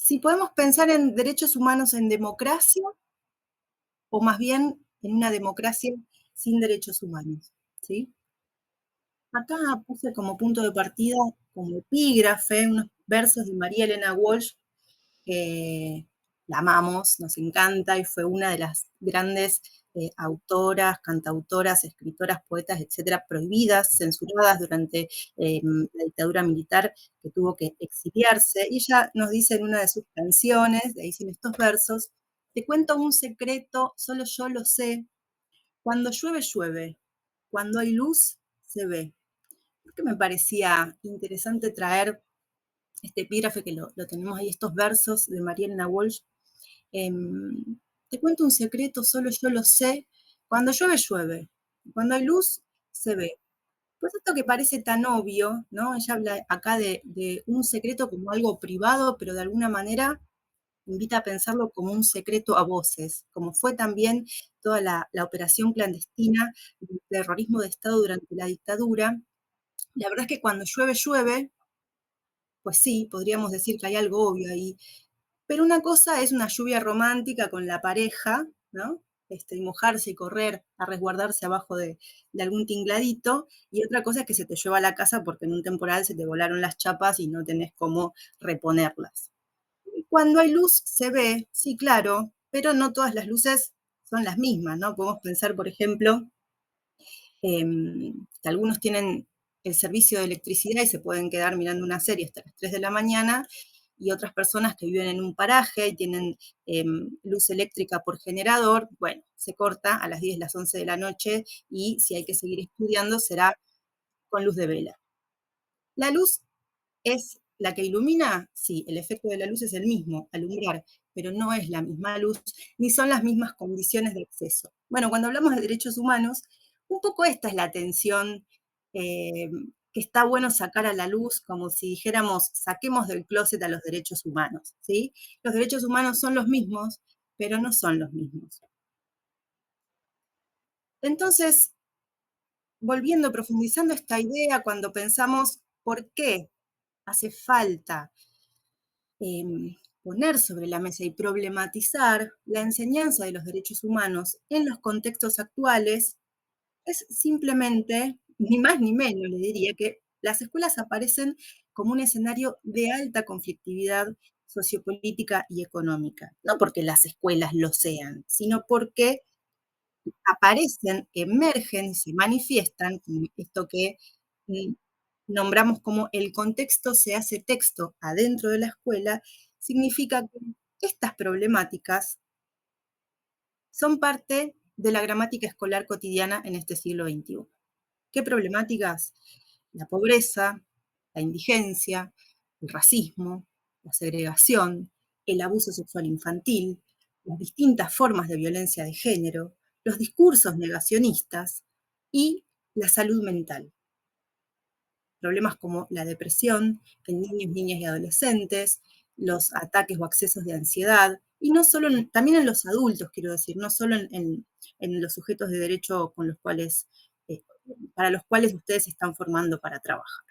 si podemos pensar en derechos humanos en democracia o más bien en una democracia sin derechos humanos, ¿sí? Acá puse como punto de partida, como epígrafe, unos versos de María Elena Walsh, que la amamos, nos encanta y fue una de las grandes autoras, cantautoras, escritoras, poetas, etcétera, prohibidas, censuradas durante la dictadura militar, que tuvo que exiliarse. Y ella nos dice en una de sus canciones, de ahí sin estos versos: te cuento un secreto, solo yo lo sé, cuando llueve, llueve, cuando hay luz, se ve. Porque me parecía interesante traer este epígrafe que lo tenemos ahí, estos versos de María Elena Walsh. Te cuento un secreto, solo yo lo sé, cuando llueve, llueve, cuando hay luz, se ve. Pues esto que parece tan obvio, ¿no? Ella habla acá de un secreto como algo privado, pero de alguna manera invita a pensarlo como un secreto a voces, como fue también toda la operación clandestina del terrorismo de Estado durante la dictadura. La verdad es que cuando llueve, llueve, pues sí, podríamos decir que hay algo obvio ahí, pero una cosa es una lluvia romántica con la pareja, ¿no? Y mojarse y correr a resguardarse abajo de algún tingladito, y otra cosa es que se te lleva a la casa porque en un temporal se te volaron las chapas y no tenés cómo reponerlas. Y cuando hay luz se ve, sí, claro, pero no todas las luces son las mismas, ¿no? Podemos pensar, por ejemplo, que algunos tienen el servicio de electricidad y se pueden quedar mirando una serie hasta las 3 de la mañana, y otras personas que viven en un paraje y tienen luz eléctrica por generador, bueno, se corta a las 10, las 11 de la noche y si hay que seguir estudiando será con luz de vela. La luz es la que ilumina, sí, el efecto de la luz es el mismo, alumbrar, pero no es la misma luz, ni son las mismas condiciones de acceso. Bueno, cuando hablamos de derechos humanos, un poco esta es la tensión que está bueno sacar a la luz, como si dijéramos, saquemos del closet a los derechos humanos, ¿sí? Los derechos humanos son los mismos, pero no son los mismos. Entonces, volviendo, profundizando esta idea, cuando pensamos por qué hace falta poner sobre la mesa y problematizar la enseñanza de los derechos humanos en los contextos actuales, es simplemente, ni más ni menos, le diría, que las escuelas aparecen como un escenario de alta conflictividad sociopolítica y económica. No porque las escuelas lo sean, sino porque aparecen, emergen, se manifiestan, esto que mm, nombramos como el contexto se hace texto adentro de la escuela, significa que estas problemáticas son parte de la gramática escolar cotidiana en este siglo XXI. ¿Qué problemáticas? La pobreza, la indigencia, el racismo, la segregación, el abuso sexual infantil, las distintas formas de violencia de género, los discursos negacionistas y la salud mental. Problemas como la depresión en niños, niñas y adolescentes, los ataques o accesos de ansiedad, y no solo también en los adultos, quiero decir, no solo en los sujetos de derecho con los cuales, eh, para los cuales ustedes se están formando para trabajar.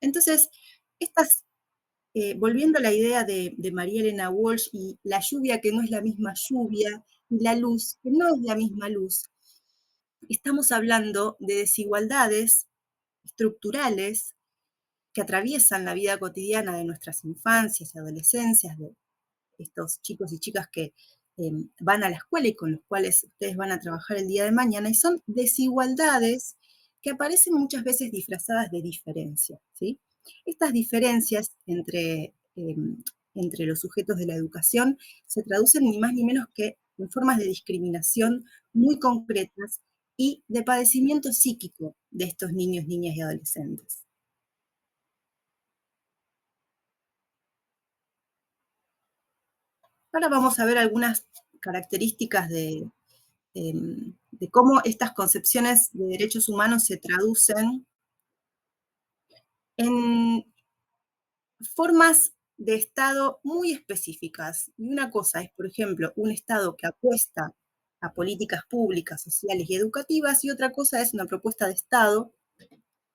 Entonces, estas, volviendo a la idea de María Elena Walsh y la lluvia que no es la misma lluvia, y la luz que no es la misma luz, estamos hablando de desigualdades estructurales que atraviesan la vida cotidiana de nuestras infancias y adolescencias, de estos chicos y chicas que van a la escuela y con los cuales ustedes van a trabajar el día de mañana, y son desigualdades que aparecen muchas veces disfrazadas de diferencias, ¿sí? Estas diferencias entre los sujetos de la educación se traducen ni más ni menos que en formas de discriminación muy concretas y de padecimiento psíquico de estos niños, niñas y adolescentes. Ahora vamos a ver algunas características de cómo estas concepciones de derechos humanos se traducen en formas de Estado muy específicas. Y una cosa es, por ejemplo, un Estado que apuesta a políticas públicas, sociales y educativas, y otra cosa es una propuesta de Estado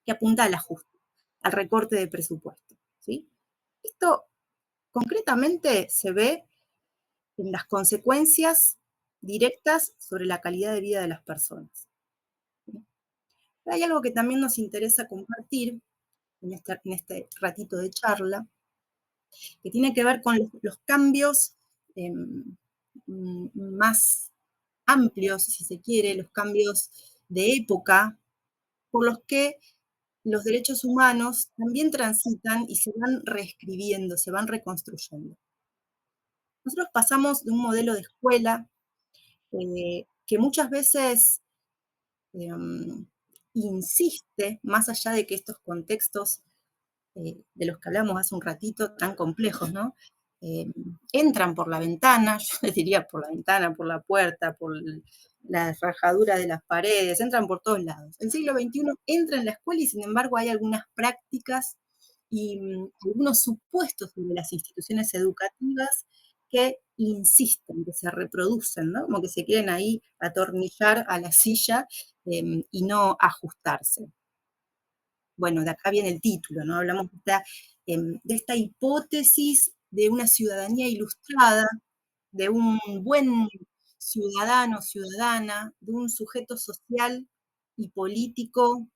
que apunta al ajuste, al recorte de presupuesto, ¿sí? Esto concretamente se ve en las consecuencias directas sobre la calidad de vida de las personas. Hay algo que también nos interesa compartir en este ratito de charla, que tiene que ver con los cambios más amplios, si se quiere, los cambios de época, por los que los derechos humanos también transitan y se van reescribiendo, se van reconstruyendo. Nosotros pasamos de un modelo de escuela que muchas veces em, insiste, más allá de que estos contextos de los que hablamos hace un ratito, tan complejos, ¿no? Eh, Entran por la ventana, yo les diría por la ventana, por la puerta, por la rajadura de las paredes, entran por todos lados. El siglo XXI entra en la escuela y sin embargo hay algunas prácticas y algunos supuestos sobre las instituciones educativas que insisten, que se reproducen, ¿no? Como que se quieren ahí atornillar a la silla y no ajustarse. Bueno, de acá viene el título, ¿no? Hablamos de esta hipótesis de una ciudadanía ilustrada, de un buen ciudadano, ciudadana, de un sujeto social y político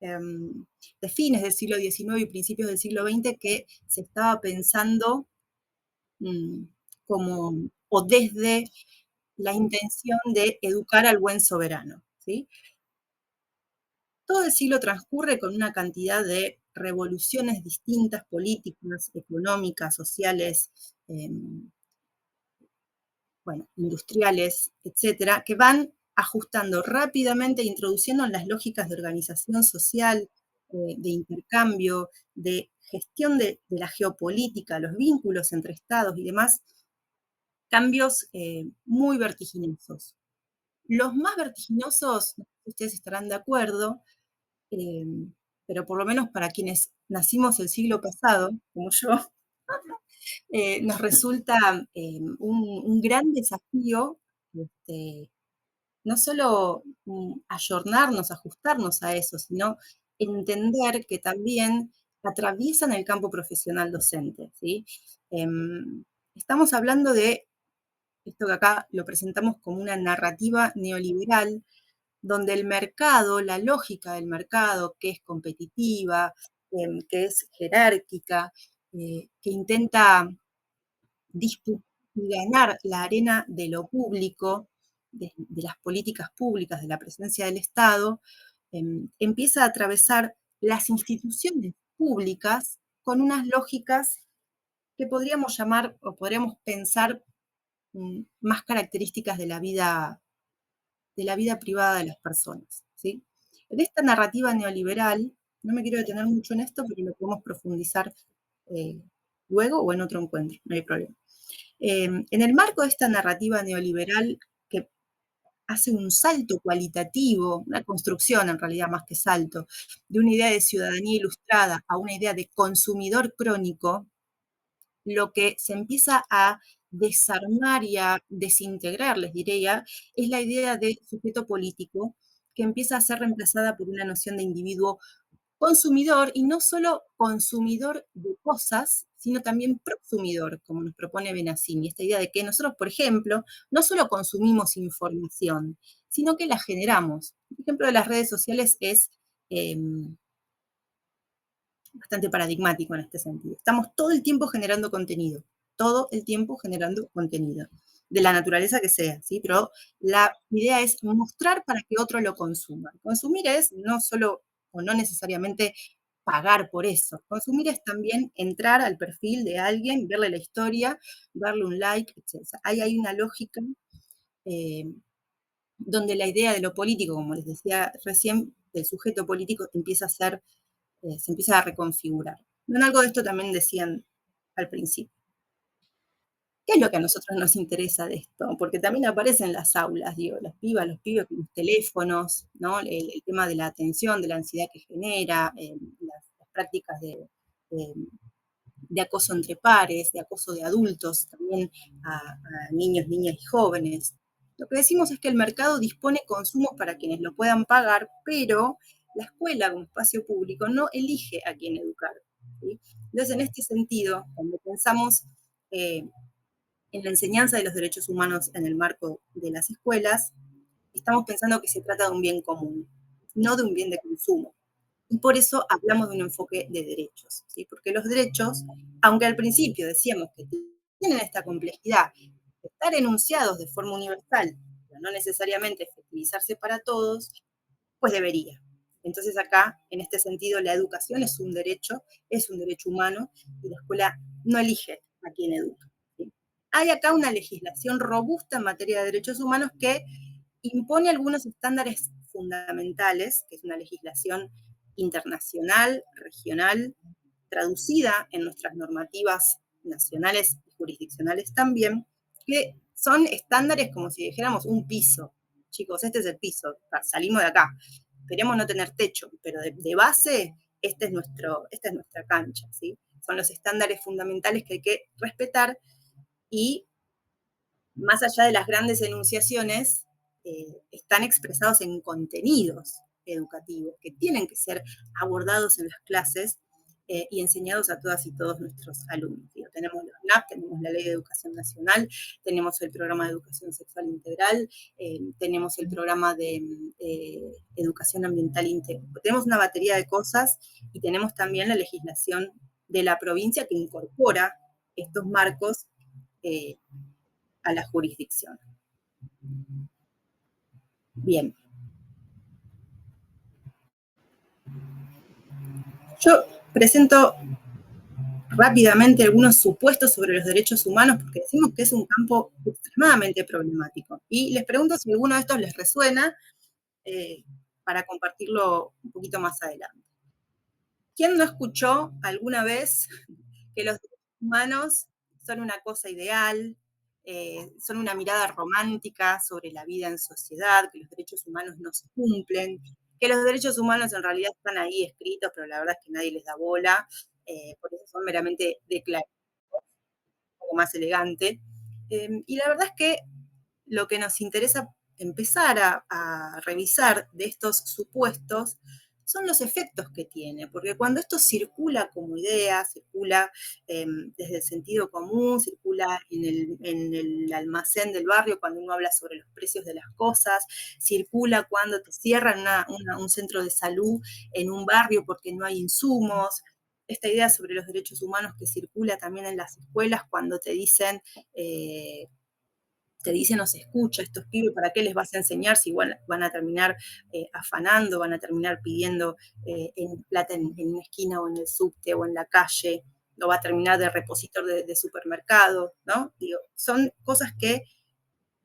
de fines del siglo XIX y principios del siglo XX que se estaba pensando mm, como o desde la intención de educar al buen soberano, ¿sí? Todo el siglo transcurre con una cantidad de revoluciones distintas, políticas, económicas, sociales, bueno, industriales, etcétera, que van ajustando rápidamente, introduciendo en las lógicas de organización social, de intercambio, de gestión de la geopolítica, los vínculos entre estados y demás, cambios muy vertiginosos. Los más vertiginosos, no sé si ustedes estarán de acuerdo, eh, pero por lo menos para quienes nacimos el siglo pasado, como yo, nos resulta un gran desafío este, no solo ayornarnos, ajustarnos a eso, sino entender que también atraviesan el campo profesional docente. ¿Sí? Estamos hablando de esto que acá lo presentamos como una narrativa neoliberal donde el mercado, la lógica del mercado, que es competitiva, que es jerárquica, que intenta ganar la arena de lo público, de las políticas públicas, de la presencia del Estado, empieza a atravesar las instituciones públicas con unas lógicas que podríamos llamar o podríamos pensar más características de la vida privada de las personas. ¿Sí? En esta narrativa neoliberal, no me quiero detener mucho en esto, porque lo podemos profundizar eh, luego o en otro encuentro, no hay problema. En el marco de esta narrativa neoliberal que hace un salto cualitativo, una construcción en realidad más que salto, de una idea de ciudadanía ilustrada a una idea de consumidor crónico, lo que se empieza a desarmar y a desintegrar, les diría, es la idea de sujeto político que empieza a ser reemplazada por una noción de individuo consumidor y no solo consumidor de cosas, sino también prosumidor, como nos propone Benassini. Esta idea de que nosotros, por ejemplo, no solo consumimos información, sino que la generamos. El ejemplo de las redes sociales es eh, bastante paradigmático en este sentido. Estamos todo el tiempo generando contenido, todo el tiempo generando contenido, de la naturaleza que sea, ¿sí? Pero la idea es mostrar para que otro lo consuma. Consumir es no solo o no necesariamente pagar por eso. Consumir es también entrar al perfil de alguien, verle la historia, darle un like, etc. Ahí hay una lógica eh, donde la idea de lo político, como les decía recién, del sujeto político empieza a ser se empieza a reconfigurar. En algo de esto también decían al principio. ¿Qué es lo que a nosotros nos interesa de esto? Porque también aparece en las aulas, digo, las pibas, los pibes con los teléfonos, ¿no? El tema de la atención, de la ansiedad que genera, las prácticas de, de acoso entre pares, de acoso de adultos, también a niños, niñas y jóvenes. Lo que decimos es que el mercado dispone consumos para quienes lo puedan pagar, pero la escuela como espacio público no elige a quién educar. ¿Sí? Entonces, en este sentido, cuando pensamos eh, en la enseñanza de los derechos humanos en el marco de las escuelas, estamos pensando que se trata de un bien común, no de un bien de consumo. Y por eso hablamos de un enfoque de derechos, ¿sí? Porque los derechos, aunque al principio decíamos que tienen esta complejidad de estar enunciados de forma universal, pero no necesariamente efectivizarse para todos, pues debería. Entonces acá, en este sentido, la educación es un derecho humano, y la escuela no elige a quién educa, ¿sí? Hay acá una legislación robusta en materia de derechos humanos que impone algunos estándares fundamentales, que es una legislación internacional, regional, traducida en nuestras normativas nacionales y jurisdiccionales también, que son estándares como si dijéramos un piso. Chicos, este es el piso, salimos de acá. Esperemos no tener techo, pero de base, esta es nuestra cancha, ¿sí? Son los estándares fundamentales que hay que respetar, y más allá de las grandes enunciaciones, están expresados en contenidos educativos que tienen que ser abordados en las clases y enseñados a todas y todos nuestros alumnos. Digo, tenemos los NAP, tenemos la Ley de Educación Nacional, tenemos el Programa de Educación Sexual Integral, tenemos el Programa de Educación Ambiental Integral. Tenemos una batería de cosas, y tenemos también la legislación de la provincia que incorpora estos marcos a la jurisdicción. Bien. Yo presento rápidamente algunos supuestos sobre los derechos humanos, porque decimos que es un campo extremadamente problemático. Y les pregunto si alguno de estos les resuena, para compartirlo un poquito más adelante. ¿Quién no escuchó alguna vez que los derechos humanos son una cosa ideal, son una mirada romántica sobre la vida en sociedad, que los derechos humanos no se cumplen, que los derechos humanos en realidad están ahí escritos, pero la verdad es que nadie les da bola, por eso son meramente declarativos, un poco más elegante? Y la verdad es que lo que nos interesa empezar a revisar de estos supuestos son los efectos que tiene, porque cuando esto circula como idea, circula desde el sentido común, circula en el almacén del barrio, cuando uno habla sobre los precios de las cosas, circula cuando te cierran un centro de salud en un barrio porque no hay insumos, esta idea sobre los derechos humanos que circula también en las escuelas cuando te dicen o se escucha, estos pibes, ¿para qué les vas a enseñar si van a terminar afanando, van a terminar pidiendo plata en una esquina o en el subte o en la calle, o va a terminar de repositor de supermercado, ¿no? Digo, son cosas que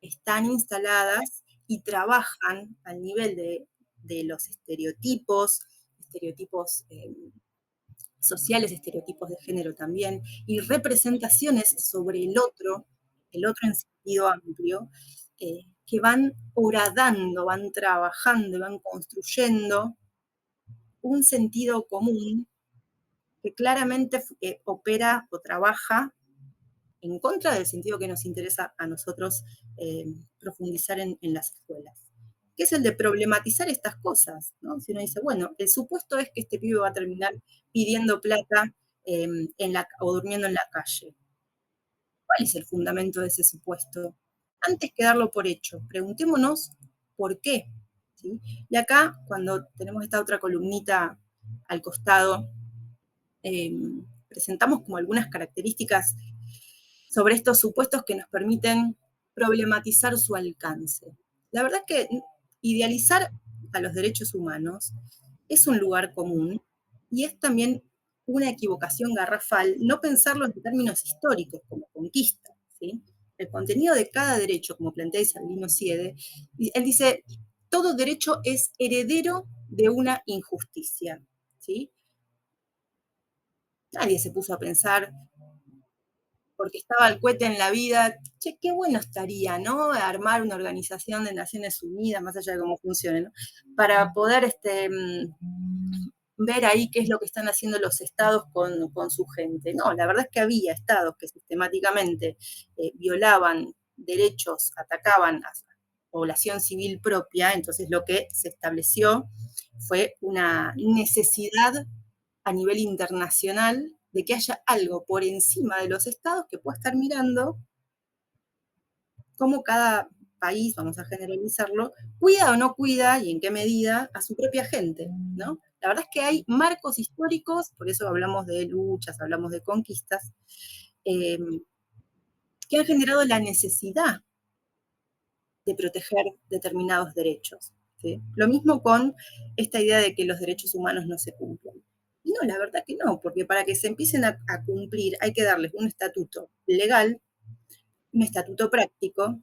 están instaladas y trabajan al nivel de los estereotipos sociales, estereotipos de género también, y representaciones sobre el otro en sentido amplio, que van horadando, van trabajando, van construyendo un sentido común que claramente opera o trabaja en contra del sentido que nos interesa a nosotros profundizar en las escuelas, que es el de problematizar estas cosas, ¿no? Si uno dice, bueno, el supuesto es que este pibe va a terminar pidiendo plata o durmiendo en la calle. ¿Cuál es el fundamento de ese supuesto? Antes que darlo por hecho, preguntémonos por qué, ¿sí? Y acá, cuando tenemos esta otra columnita al costado, eh, presentamos como algunas características sobre estos supuestos que nos permiten problematizar su alcance. La verdad es que idealizar a los derechos humanos es un lugar común, y es también una equivocación garrafal no pensarlo en términos históricos como conquista, ¿sí? El contenido de cada derecho, como plantea Isabelino Siede, él dice, todo derecho es heredero de una injusticia, ¿sí? Nadie se puso a pensar, porque estaba el cohete en la vida, che, qué bueno estaría, ¿no? Armar una organización de Naciones Unidas, más allá de cómo funcione, ¿no? Para poder ver ahí qué es lo que están haciendo los estados con su gente. No, la verdad es que había estados que sistemáticamente violaban derechos, atacaban a población civil propia, entonces lo que se estableció fue una necesidad a nivel internacional de que haya algo por encima de los estados que pueda estar mirando cómo cada país, vamos a generalizarlo, cuida o no cuida y en qué medida a su propia gente, ¿no? La verdad es que hay marcos históricos, por eso hablamos de luchas, hablamos de conquistas, eh, que han generado la necesidad de proteger determinados derechos. ¿Sí? Lo mismo con esta idea de que los derechos humanos no se cumplen. Y no, la verdad que no, porque para que se empiecen a cumplir hay que darles un estatuto legal, un estatuto práctico,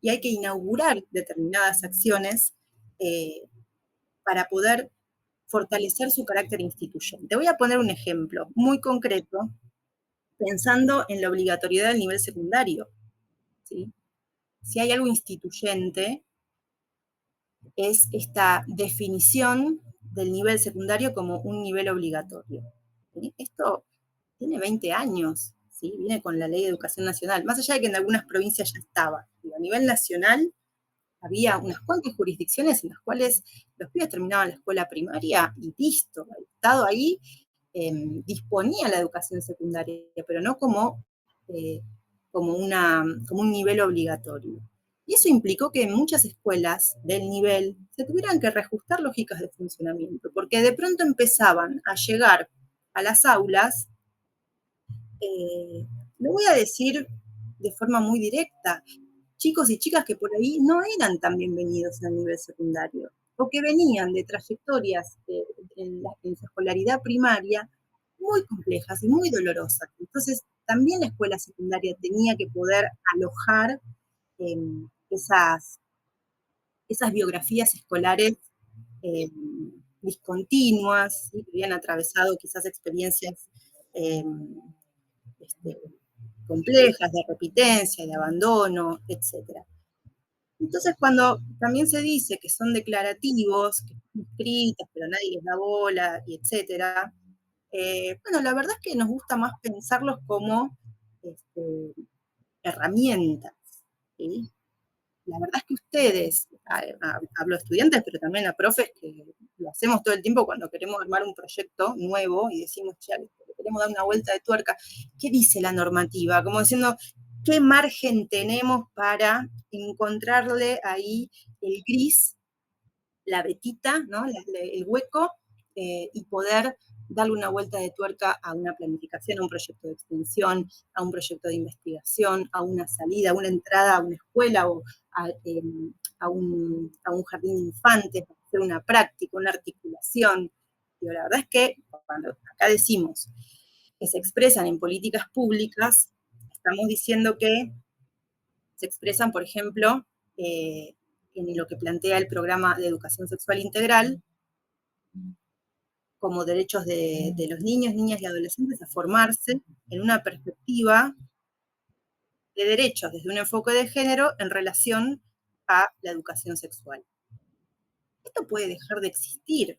y hay que inaugurar determinadas acciones eh, para poder fortalecer su carácter instituyente. Voy a poner un ejemplo muy concreto, pensando en la obligatoriedad del nivel secundario. ¿Sí? Si hay algo instituyente, es esta definición del nivel secundario como un nivel obligatorio. ¿Sí? Esto tiene 20 años, ¿sí? Viene con la Ley de Educación Nacional, más allá de que en algunas provincias ya estaba. A nivel nacional había unas cuantas jurisdicciones en las cuales los pibes terminaban la escuela primaria y listo, el Estado ahí disponía la educación secundaria, pero no eh, como un nivel obligatorio. Y eso implicó que en muchas escuelas del nivel se tuvieran que reajustar lógicas de funcionamiento, porque de pronto empezaban a llegar a las aulas, lo voy a decir de forma muy directa, chicos y chicas que por ahí no eran tan bienvenidos al nivel secundario, o que venían de trayectorias en su escolaridad primaria muy complejas y muy dolorosas. Entonces, también la escuela secundaria tenía que poder alojar eh, esas, esas biografías escolares eh, discontinuas, ¿sí? Que habían atravesado quizás experiencias eh, este, complejas de repitencia, de abandono, etcétera. Entonces, cuando también se dice que son declarativos, que están escritos, pero nadie les da bola, y etcétera, bueno, la verdad es que nos gusta más pensarlos como herramientas. ¿Sí? La verdad es que ustedes, hablo a estudiantes, pero también a profes, que lo hacemos todo el tiempo cuando queremos armar un proyecto nuevo y decimos, ya, le queremos dar una vuelta de tuerca, ¿qué dice la normativa? Como diciendo, ¿qué margen tenemos para encontrarle ahí el gris, la vetita, ¿no? El hueco, y poder darle una vuelta de tuerca a una planificación, a un proyecto de extensión, a un proyecto de investigación, a una salida, a una entrada a una escuela o a un jardín de infantes, para hacer una práctica, una articulación. Pero la verdad es que cuando acá decimos que se expresan en políticas públicas, estamos diciendo que se expresan, por ejemplo, en lo que plantea el programa de educación sexual integral, como derechos de los niños, niñas y adolescentes a formarse en una perspectiva de derechos desde un enfoque de género en relación a la educación sexual. Esto puede dejar de existir,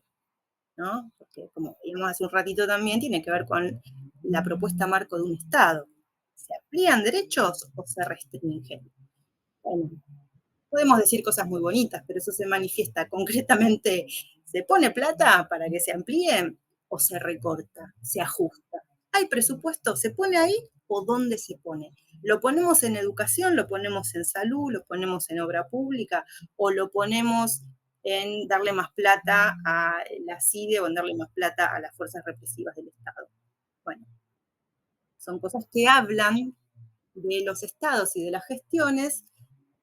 ¿no? Porque, como vimos hace un ratito también, tiene que ver con la propuesta marco de un Estado. ¿Se amplían derechos o se restringen? Bueno, podemos decir cosas muy bonitas, pero eso se manifiesta concretamente. ¿Se pone plata para que se amplíe o se recorta, se ajusta? ¿Hay presupuesto? ¿Se pone ahí o dónde se pone? ¿Lo ponemos en educación, lo ponemos en salud, lo ponemos en obra pública o lo ponemos en darle más plata a la CIDE o en darle más plata a las fuerzas represivas del Estado? Bueno, son cosas que hablan de los estados y de las gestiones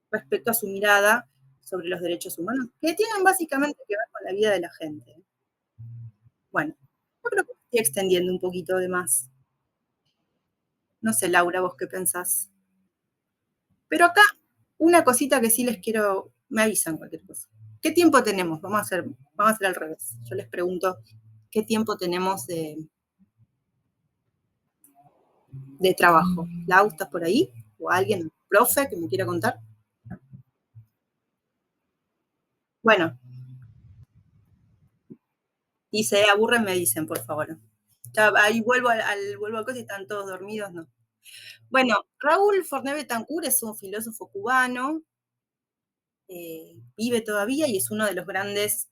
respecto a su mirada sobre los derechos humanos, que tienen básicamente que ver con la vida de la gente. Bueno, yo creo que me estoy extendiendo un poquito de más. No sé, Laura, vos qué pensás. Pero acá, una cosita que sí les quiero, me avisan cualquier cosa. ¿Qué tiempo tenemos? Vamos a hacer al revés. Yo les pregunto, ¿qué tiempo tenemos de trabajo? ¿Lau, estás por ahí? ¿O alguien, profe, que me quiera contar? Bueno, y se aburren, me dicen, por favor. Ya, ahí vuelvo al cosa y están todos dormidos, no. Bueno, Raúl Forné Betancourt es un filósofo cubano, vive todavía y es uno de los grandes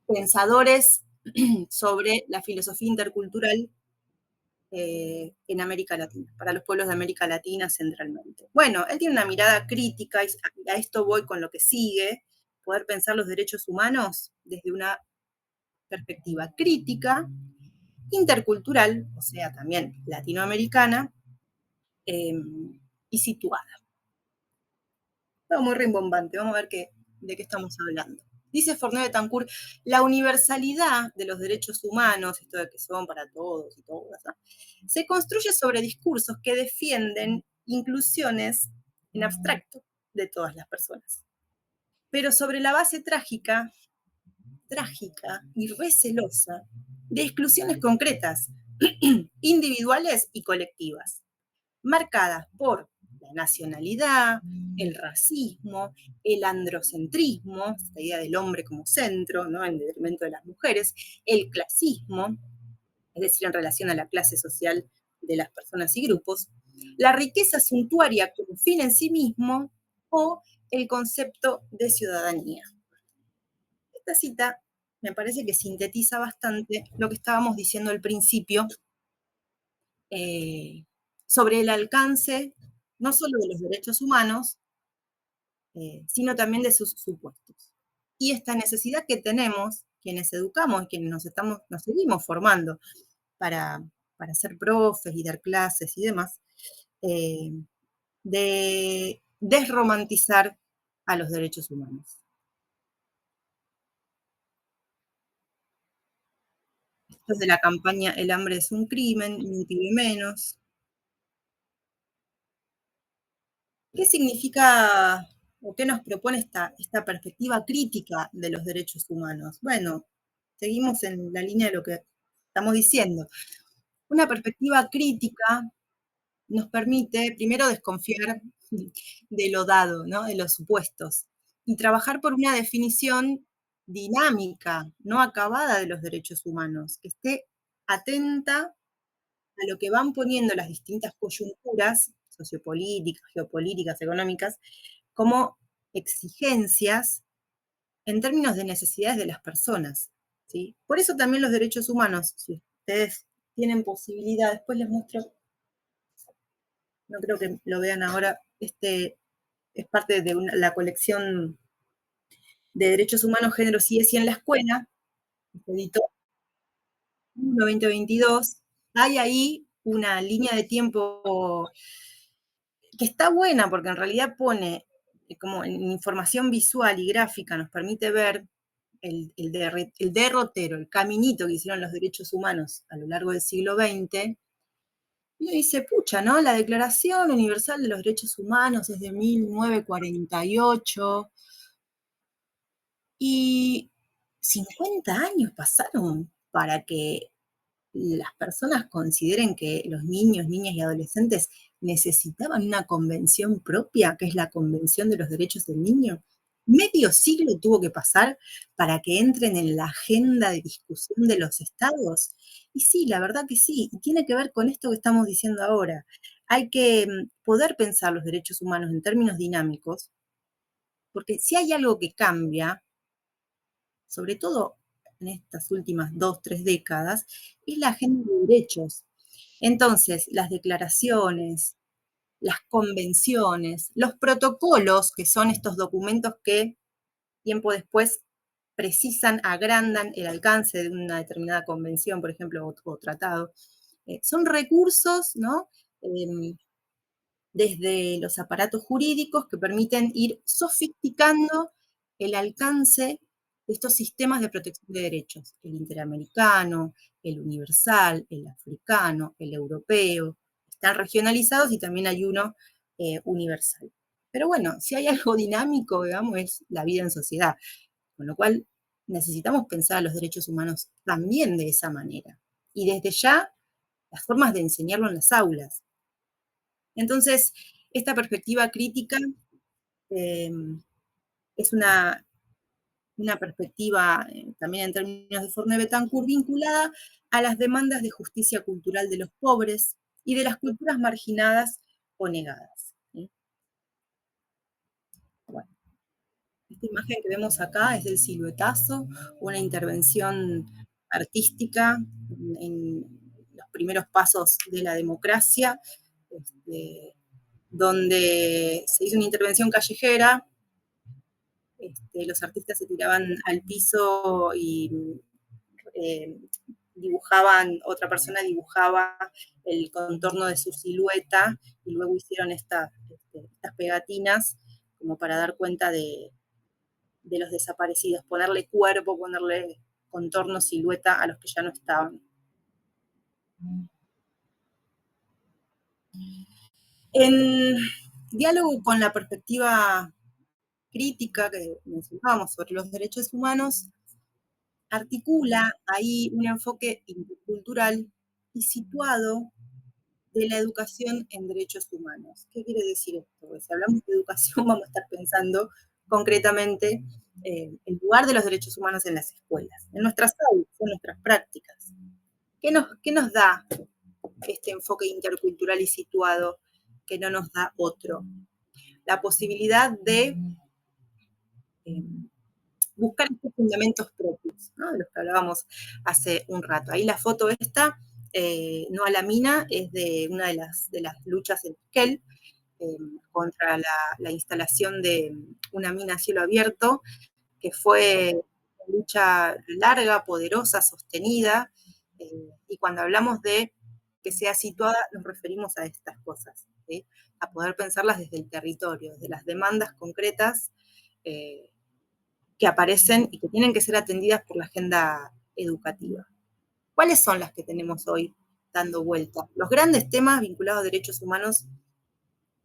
pensadores sobre la filosofía intercultural en América Latina, para los pueblos de América Latina centralmente. Bueno, él tiene una mirada crítica, y a esto voy con lo que sigue, poder pensar los derechos humanos desde una perspectiva crítica, intercultural, o sea, también latinoamericana, eh, y situada. Todo muy rimbombante, vamos a ver de qué estamos hablando. Dice Fournier Betancourt, la universalidad de los derechos humanos, esto de que son para todos y todas, ¿no? Se construye sobre discursos que defienden inclusiones en abstracto de todas las personas, pero sobre la base trágica y recelosa de exclusiones concretas, individuales y colectivas, marcadas por la nacionalidad, el racismo, el androcentrismo, esta idea del hombre como centro, ¿no? En detrimento de las mujeres, el clasismo, es decir, en relación a la clase social de las personas y grupos, la riqueza suntuaria como fin en sí mismo o el concepto de ciudadanía. Esta cita me parece que sintetiza bastante lo que estábamos diciendo al principio eh, sobre el alcance no solo de los derechos humanos, sino también de sus supuestos. Y esta necesidad que tenemos, quienes educamos, quienes nos seguimos formando para, para ser profes y dar clases y demás, eh, de desromantizar a los derechos humanos. Esto es de la campaña El hambre es un crimen, ni un pibe menos. ¿Qué significa o qué nos propone esta perspectiva crítica de los derechos humanos? Bueno, seguimos en la línea de lo que estamos diciendo. Una perspectiva crítica nos permite primero desconfiar de lo dado, ¿no? De los supuestos, y trabajar por una definición dinámica, no acabada de los derechos humanos, que esté atenta a lo que van poniendo las distintas coyunturas sociopolíticas, geopolíticas, económicas, como exigencias en términos de necesidades de las personas, ¿sí? Por eso también los derechos humanos, si ustedes tienen posibilidad, después les muestro, no creo que lo vean ahora, es parte de la colección de derechos humanos, género, sí es y en la escuela, que editó 2022, hay ahí una línea de tiempo que está buena porque en realidad pone como en información visual y gráfica, nos permite ver el derrotero, el caminito que hicieron los derechos humanos a lo largo del siglo XX. Y uno dice, pucha, ¿no? La Declaración Universal de los Derechos Humanos es de 1948 y 50 años pasaron para que las personas consideren que los niños, niñas y adolescentes necesitaban una convención propia, que es la Convención de los Derechos del Niño. Medio siglo tuvo que pasar para que entren en la agenda de discusión de los estados. Y sí, la verdad que sí, y tiene que ver con esto que estamos diciendo ahora. Hay que poder pensar los derechos humanos en términos dinámicos, porque si hay algo que cambia, sobre todo en estas últimas 2, 3 décadas, es la agenda de derechos. Entonces, las declaraciones, las convenciones, los protocolos, que son estos documentos que tiempo después precisan, agrandan el alcance de una determinada convención, por ejemplo, o tratado, son recursos, ¿no? Eh, desde los aparatos jurídicos que permiten ir sofisticando el alcance de estos sistemas de protección de derechos, el interamericano, el universal, el africano, el europeo, están regionalizados y también hay uno universal. Pero bueno, si hay algo dinámico, digamos, es la vida en sociedad, con lo cual necesitamos pensar los derechos humanos también de esa manera. Y desde ya, las formas de enseñarlo en las aulas. Entonces, esta perspectiva crítica eh, es una perspectiva, también en términos de Fournier Betancourt, vinculada a las demandas de justicia cultural de los pobres y de las culturas marginadas o negadas. ¿Sí? Bueno, esta imagen que vemos acá es del siluetazo, una intervención artística en los primeros pasos de la democracia, donde se hizo una intervención callejera, los artistas se tiraban al piso y dibujaban, otra persona dibujaba el contorno de su silueta y luego hicieron estas pegatinas como para dar cuenta de los desaparecidos, ponerle cuerpo, ponerle contorno, silueta a los que ya no estaban. En diálogo con la perspectiva crítica que mencionábamos sobre los derechos humanos, articula ahí un enfoque intercultural y situado de la educación en derechos humanos. ¿Qué quiere decir esto? Porque si hablamos de educación vamos a estar pensando concretamente el lugar de los derechos humanos en las escuelas, en nuestras aulas, en nuestras prácticas. ¿Qué nos da este enfoque intercultural y situado que no nos da otro? La posibilidad de buscar estos fundamentos propios, ¿no? De los que hablábamos hace un rato. Ahí la foto esta, no a la mina, es de una de las luchas en Esquel, contra la instalación de una mina a cielo abierto, que fue una lucha larga, poderosa, sostenida, y cuando hablamos de que sea situada, nos referimos a estas cosas, ¿sí? A poder pensarlas desde el territorio, desde las demandas concretas que aparecen y que tienen que ser atendidas por la agenda educativa. ¿Cuáles son las que tenemos hoy dando vuelta? Los grandes temas vinculados a derechos humanos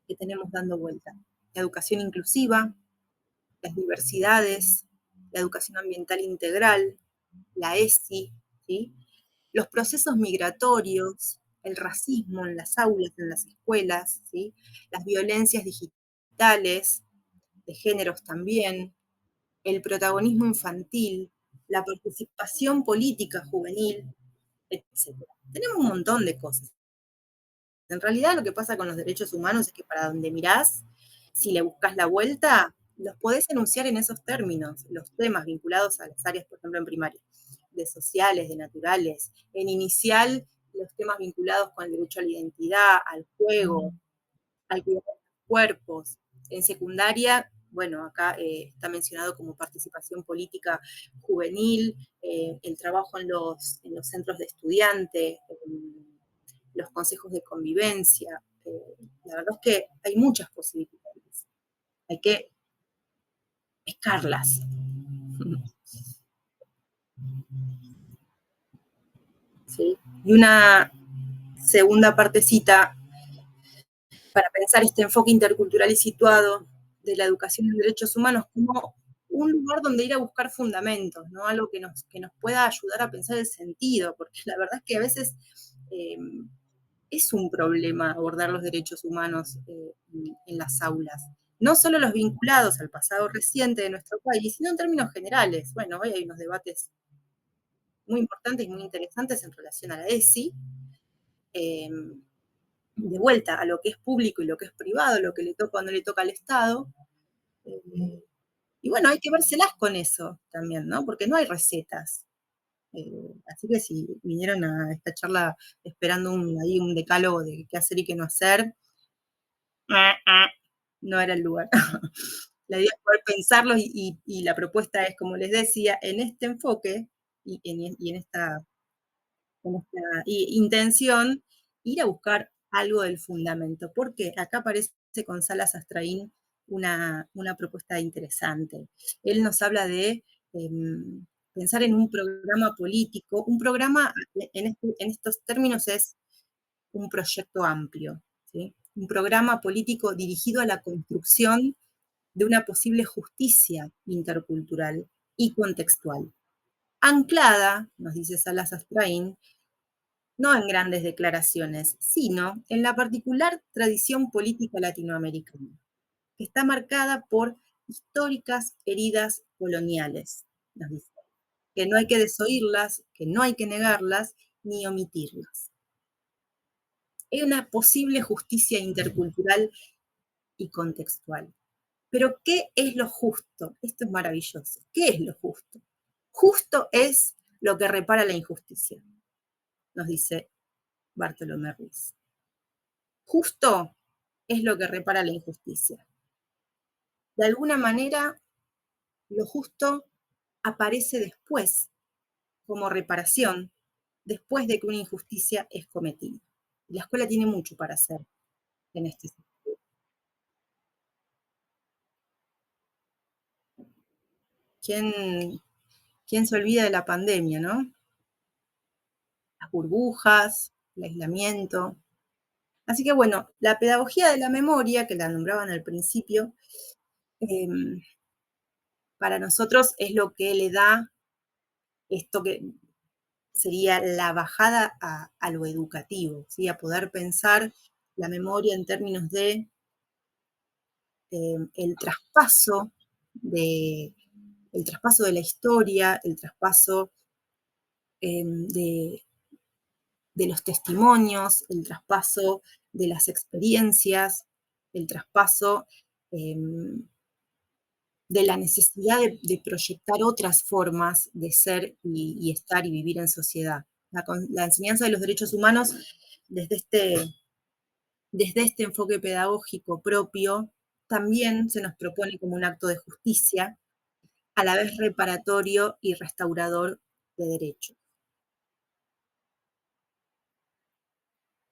que tenemos dando vuelta. La educación inclusiva, las diversidades, la educación ambiental integral, la ESI, ¿sí? Los procesos migratorios, el racismo en las aulas, en las escuelas, ¿sí? Las violencias digitales, de géneros también, el protagonismo infantil, la participación política juvenil, etc. Tenemos un montón de cosas. En realidad lo que pasa con los derechos humanos es que para donde mirás, si le buscas la vuelta, los podés enunciar en esos términos, los temas vinculados a las áreas, por ejemplo, en primaria, de sociales, de naturales, en inicial, los temas vinculados con el derecho a la identidad, al juego, al cuidado de los cuerpos. En secundaria, bueno, acá está mencionado como participación política juvenil, el trabajo en los centros de estudiantes, los consejos de convivencia. La verdad es que hay muchas posibilidades. Hay que pescarlas. ¿Sí? Y una segunda partecita para pensar este enfoque intercultural y situado de la educación en derechos humanos como un lugar donde ir a buscar fundamentos, ¿no? Algo que nos pueda ayudar a pensar el sentido, porque la verdad es que a veces eh, es un problema abordar los derechos humanos en las aulas. No solo los vinculados al pasado reciente de nuestro país, sino en términos generales. Bueno, hoy hay unos debates muy importantes y muy interesantes en relación a la ESI, eh, de vuelta a lo que es público y lo que es privado, lo que le toca o no le toca al Estado. Eh, y bueno, hay que vérselas con eso también, ¿no? Porque no hay recetas. Así que si vinieron a esta charla esperando ahí un decálogo de qué hacer y qué no hacer, no era el lugar. La idea es poder pensarlos y la propuesta es, como les decía, en este enfoque y en esta intención, ir a buscar algo del fundamento. Porque acá aparece con Salas Astraín una propuesta interesante. Él nos habla de pensar en un programa político. Un programa en estos términos es un proyecto amplio, ¿sí? Un programa político dirigido a la construcción de una posible justicia intercultural y contextual, anclada, nos dice Salas Astraín, no en grandes declaraciones, sino en la particular tradición política latinoamericana, que está marcada por históricas heridas coloniales, nos dice, que no hay que desoírlas, que no hay que negarlas, ni omitirlas. Es una posible justicia intercultural y contextual. Pero, ¿qué es lo justo? Esto es maravilloso. ¿Qué es lo justo? Justo es lo que repara la injusticia, nos dice Bartolomé Ruiz. Justo es lo que repara la injusticia. De alguna manera, lo justo aparece después, como reparación, después de que una injusticia es cometida. La escuela tiene mucho para hacer en este sentido. ¿Quién, quién se olvida de la pandemia, no? Las burbujas, el aislamiento. Así que bueno, la pedagogía de la memoria, que la nombraban al principio, eh, para nosotros es lo que le da esto que sería la bajada a lo educativo, ¿sí? A poder pensar la memoria en términos de el traspaso de, el traspaso de la historia, el traspaso de, de los testimonios, el traspaso de las experiencias, el traspaso eh, de la necesidad de proyectar otras formas de ser y estar y vivir en sociedad. La enseñanza de los derechos humanos desde este enfoque pedagógico propio también se nos propone como un acto de justicia, a la vez reparatorio y restaurador de derechos.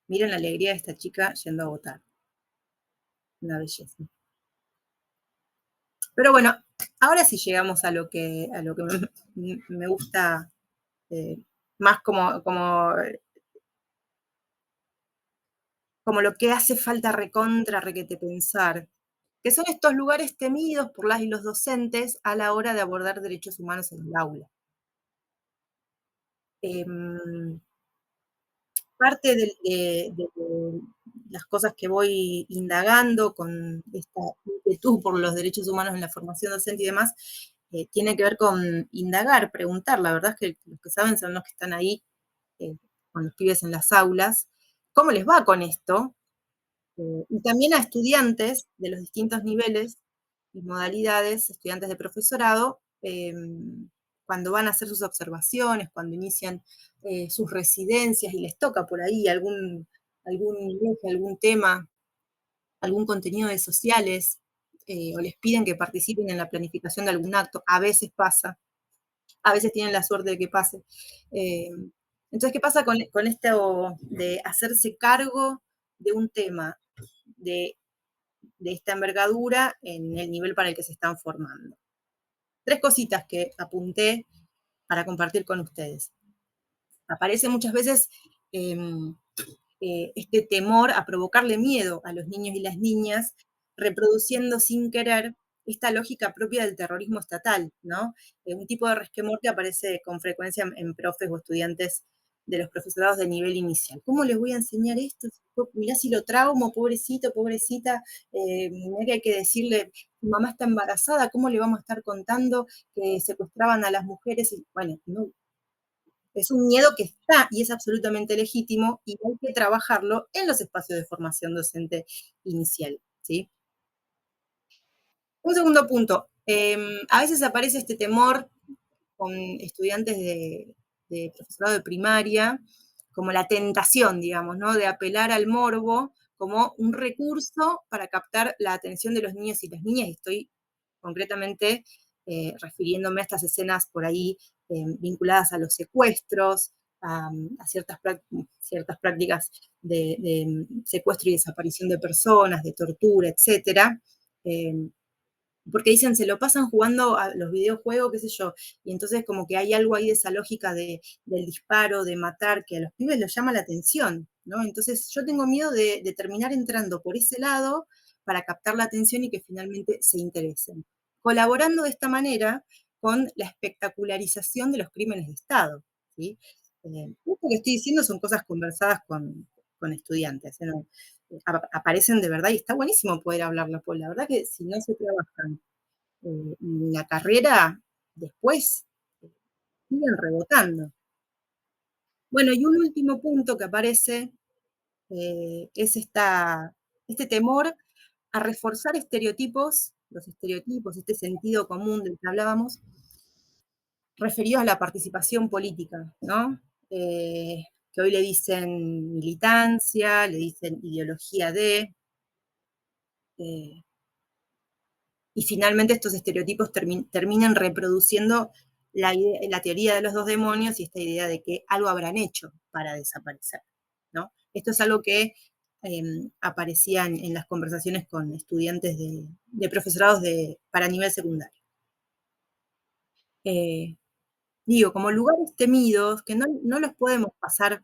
Miren la alegría de esta chica yendo a votar. Una belleza. Pero bueno, ahora sí llegamos a lo que me gusta eh, más como lo que hace falta recontra requete pensar, que son estos lugares temidos por las y los docentes a la hora de abordar derechos humanos en el aula. Em, Parte de las cosas que voy indagando con esta inquietud por los derechos humanos en la formación docente y demás, tiene que ver con indagar, preguntar. La verdad es que los que saben son los que están ahí eh, con los pibes en las aulas. ¿Cómo les va con esto? Y también a estudiantes de los distintos niveles y modalidades, estudiantes de profesorado, cuando van a hacer sus observaciones, cuando inician sus residencias y les toca por ahí algún tema, algún contenido de sociales, o les piden que participen en la planificación de algún acto, a veces pasa, a veces tienen la suerte de que pase. Eh, entonces, ¿qué pasa con esto de hacerse cargo de un tema de, de esta envergadura en el nivel para el que se están formando? Tres cositas que apunté para compartir con ustedes. Aparece muchas veces eh, este temor a provocarle miedo a los niños y las niñas, reproduciendo sin querer esta lógica propia del terrorismo estatal, ¿no? Un tipo de resquemor que aparece con frecuencia en profes o estudiantes de los profesorados de nivel inicial. ¿Cómo les voy a enseñar esto? Mirá si lo traumo, pobrecito, pobrecita, mirá que hay que decirle, mi mamá está embarazada, ¿cómo le vamos a estar contando que secuestraban a las mujeres? Y, bueno, no, es un miedo que está y es absolutamente legítimo y hay que trabajarlo en los espacios de formación docente inicial, ¿sí? Un segundo punto, a veces aparece este temor con estudiantes de profesorado de primaria, como la tentación, digamos, ¿no? De apelar al morbo como un recurso para captar la atención de los niños y las niñas, y estoy concretamente refiriéndome a estas escenas por ahí vinculadas a los secuestros, a ciertas prácticas de secuestro y desaparición de personas, de tortura, etcétera. Eh, Porque dicen, se lo pasan jugando a los videojuegos, qué sé yo, y entonces como que hay algo ahí de esa lógica del disparo, de matar, que a los pibes les llama la atención, ¿no? Entonces yo tengo miedo de terminar entrando por ese lado para captar la atención y que finalmente se interesen. Colaborando de esta manera con la espectacularización de los crímenes de Estado, ¿sí? Esto que estoy diciendo son cosas conversadas con estudiantes, ¿eh? No, aparecen de verdad y está buenísimo poder hablarlo, pues la verdad que si no se trabajan la carrera, después siguen rebotando. Bueno, y un último punto que aparece es este temor a reforzar estereotipos, los estereotipos, este sentido común del que hablábamos, referidos a la participación política, ¿no? Que hoy le dicen militancia, le dicen ideología de, eh, y finalmente estos estereotipos terminan reproduciendo la teoría de los dos demonios y esta idea de que algo habrán hecho para desaparecer, ¿no? Esto es algo que aparecía en las conversaciones con estudiantes de profesorados para nivel secundario. Eh, Digo, como lugares temidos que no los podemos pasar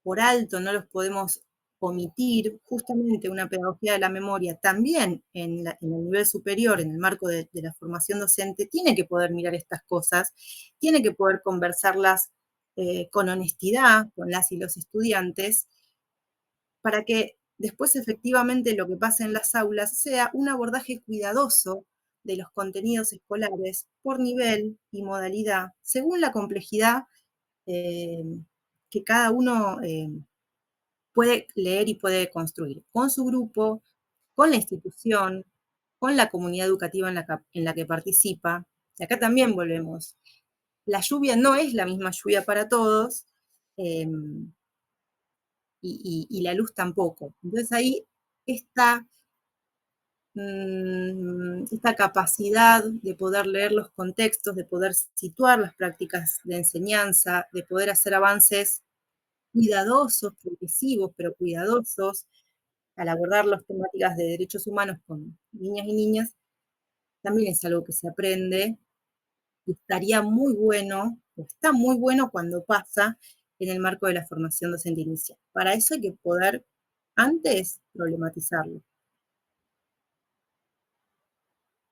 por alto, no los podemos omitir, justamente una pedagogía de la memoria también en el nivel superior, en el marco de la formación docente, tiene que poder mirar estas cosas, tiene que poder conversarlas con honestidad con las y los estudiantes, para que después efectivamente lo que pasa en las aulas sea un abordaje cuidadoso de los contenidos escolares por nivel y modalidad, según la complejidad eh, que cada uno puede leer y puede construir con su grupo, con la institución, con la comunidad educativa en la que participa. Y acá también volvemos. La lluvia no es la misma lluvia para todos eh, y la luz tampoco. Entonces ahí esta, esta capacidad de poder leer los contextos, de poder situar las prácticas de enseñanza, de poder hacer avances cuidadosos, progresivos, pero cuidadosos, al abordar las temáticas de derechos humanos con niñas y niñas, también es algo que se aprende y estaría muy bueno, o está muy bueno cuando pasa en el marco de la formación docente inicial. Para eso hay que poder antes problematizarlo.